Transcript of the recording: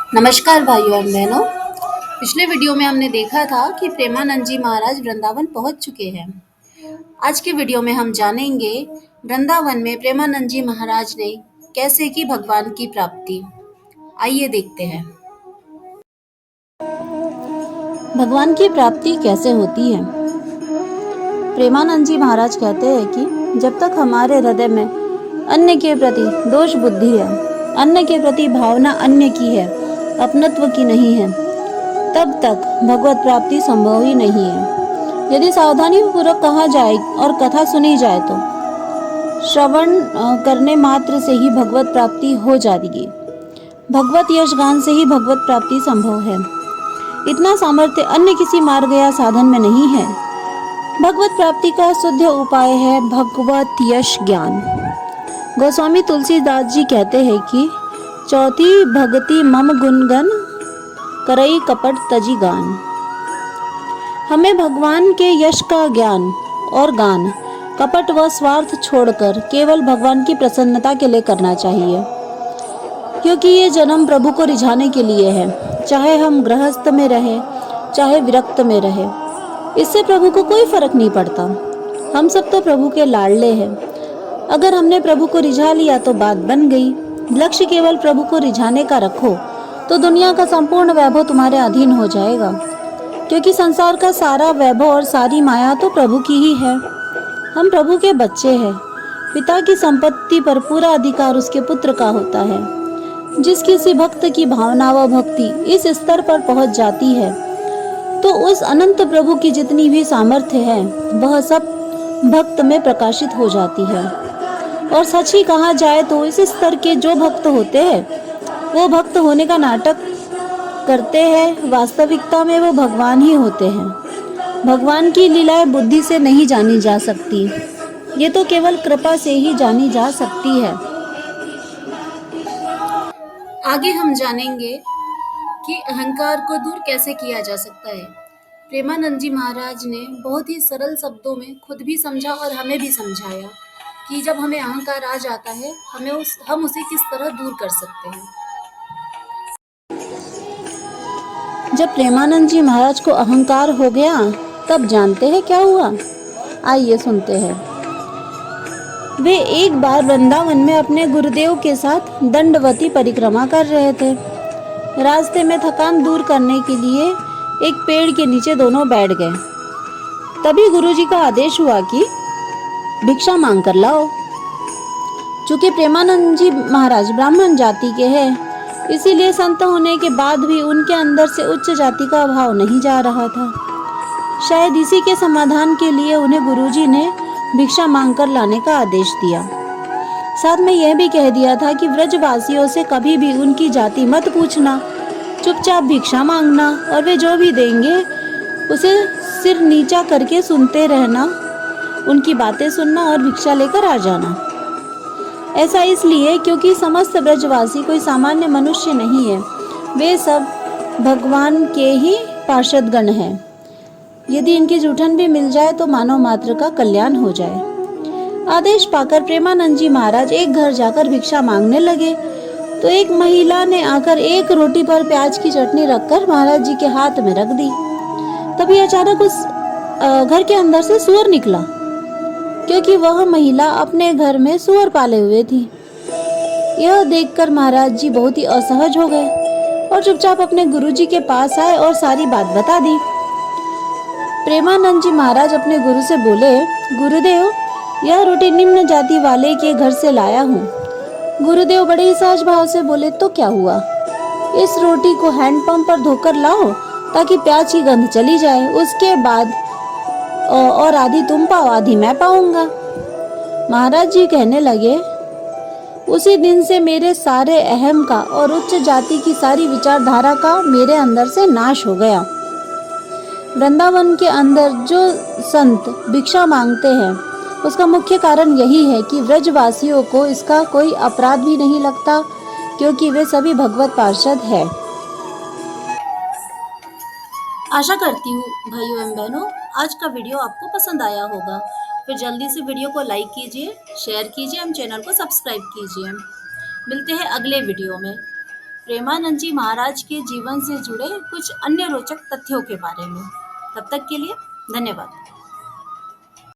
नमस्कार भाइयों और बहनों। पिछले वीडियो में हमने देखा था कि प्रेमानंद जी महाराज वृंदावन पहुंच चुके हैं। आज के वीडियो में हम जानेंगे वृंदावन में प्रेमानंद जी महाराज ने कैसे की भगवान की प्राप्ति। आइए देखते हैं भगवान की प्राप्ति कैसे होती है। प्रेमानंद जी महाराज कहते हैं कि जब तक हमारे हृदय में अन्य के प्रति दोष बुद्धि है, अन्य के प्रति भावना अन्य की है, अपनत्व की नहीं है, तब तक भगवत प्राप्ति संभव ही नहीं है। यदि सावधानी पूर्वक कहा जाए और कथा सुनी जाए तो श्रवण करने मात्र से ही भगवत प्राप्ति हो जाएगी। भगवत यश गान से ही भगवत प्राप्ति संभव है। इतना सामर्थ्य अन्य किसी मार्ग या साधन में नहीं है। भगवत प्राप्ति का शुद्ध उपाय है भगवत यश ज्ञान। गोस्वामी तुलसीदास जी कहते हैं कि चौथी भगति मम गुणगन करई कपट तजी गान। हमें भगवान के यश का ज्ञान और गान कपट व स्वार्थ छोड़कर केवल भगवान की प्रसन्नता के लिए करना चाहिए, क्योंकि ये जन्म प्रभु को रिझाने के लिए है। चाहे हम गृहस्थ में रहे चाहे विरक्त में रहे, इससे प्रभु को कोई फर्क नहीं पड़ता। हम सब तो प्रभु के लाडले हैं। अगर हमने प्रभु को रिझा लिया तो बात बन गई। लक्ष्य केवल प्रभु को रिझाने का रखो तो दुनिया का संपूर्ण वैभव तुम्हारे अधीन हो जाएगा, क्योंकि संसार का सारा वैभव और सारी माया तो प्रभु की ही है। हम प्रभु के बच्चे हैं। पिता की संपत्ति पर पूरा अधिकार उसके पुत्र का होता है। जिस किसी भक्त की भावना व भक्ति इस स्तर पर पहुंच जाती है तो उस अनंत प्रभु की जितनी भी सामर्थ्य है वह सब भक्त में प्रकाशित हो जाती है। और सच ही कहा जाए तो इस स्तर के जो भक्त होते हैं वो भक्त होने का नाटक करते हैं, वास्तविकता में वो भगवान ही होते हैं। भगवान की लीलाएं बुद्धि से नहीं जानी जा सकती, ये तो केवल कृपा से ही जानी जा सकती है। आगे हम जानेंगे कि अहंकार को दूर कैसे किया जा सकता है। प्रेमानंद जी महाराज ने बहुत ही सरल शब्दों में खुद भी समझा और हमें भी समझाया कि जब हमें अहंकार आ जाता है हम उसे किस तरह दूर कर सकते हैं। जब प्रेमानंद जी महाराज को अहंकार हो गया तब जानते हैं क्या हुआ। आइए सुनते हैं। वे एक बार वृंदावन में अपने गुरुदेव के साथ दंडवती परिक्रमा कर रहे थे। रास्ते में थकान दूर करने के लिए एक पेड़ के नीचे दोनों बैठ गए। तभी गुरुजी का आदेश हुआ कि भिक्षा मांग कर लाओ। चूंकि प्रेमानंद जी महाराज ब्राह्मण जाति के हैं, इसीलिए संत होने के बाद भी उनके अंदर से उच्च जाति का भाव नहीं जा रहा था। शायद इसी के समाधान के लिए उन्हें गुरुजी ने भिक्षा मांगकर लाने का आदेश दिया। साथ में यह भी कह दिया था कि व्रजवासियों से कभी भी उनकी जाति मत पूछना, चुपचाप भिक्षा मांगना और वे जो भी देंगे उसे सिर नीचा करके सुनते रहना, उनकी बातें सुनना और भिक्षा लेकर आ जाना। ऐसा इसलिए क्योंकि समस्त ब्रजवासी कोई सामान्य मनुष्य नहीं है, वे सब भगवान के ही पार्षदगण हैं। यदि इनकी जूठन भी मिल जाए तो मानव मात्र का कल्याण हो जाए। आदेश पाकर प्रेमानंद जी महाराज एक घर जाकर भिक्षा मांगने लगे तो एक महिला ने आकर एक रोटी पर प्याज की चटनी रखकर महाराज जी के हाथ में रख दी। तभी अचानक उस घर के अंदर से सुअर निकला, क्योंकि वह महिला अपने घर में सुअर पाले हुए थी। यह देखकर महाराज जी बहुत ही असहज हो गए और चुपचाप अपने गुरुजी के पास आए और सारी बात बता दी। प्रेमानंद जी महाराज अपने गुरु से बोले, गुरुदेव, यह रोटी निम्न जाति वाले के घर से लाया हूँ। गुरुदेव बड़े ही सहज भाव से बोले, तो क्या हुआ, इस रोटी को हैंडपंप पर धोकर लाओ ताकि प्याज की गंध चली जाए, उसके बाद और आधी तुम पाओ आधी मैं पाऊंगा। महाराज जी कहने लगे, उसी दिन से मेरे सारे अहम का और उच्च जाति की सारी विचारधारा का मेरे अंदर से नाश हो गया। वृंदावन के अंदर जो संत भिक्षा मांगते हैं उसका मुख्य कारण यही है कि व्रजवासियों को इसका कोई अपराध भी नहीं लगता, क्योंकि वे सभी भगवत पार्षद हैं। आशा करती हूँ भाइयों एवं बहनों आज का वीडियो आपको पसंद आया होगा। फिर जल्दी से वीडियो को लाइक कीजिए, शेयर कीजिए एवं चैनल को सब्सक्राइब कीजिए। मिलते हैं अगले वीडियो में। प्रेमानंद जी महाराज के जीवन से जुड़े कुछ अन्य रोचक तथ्यों के बारे में। तब तक के लिए धन्यवाद।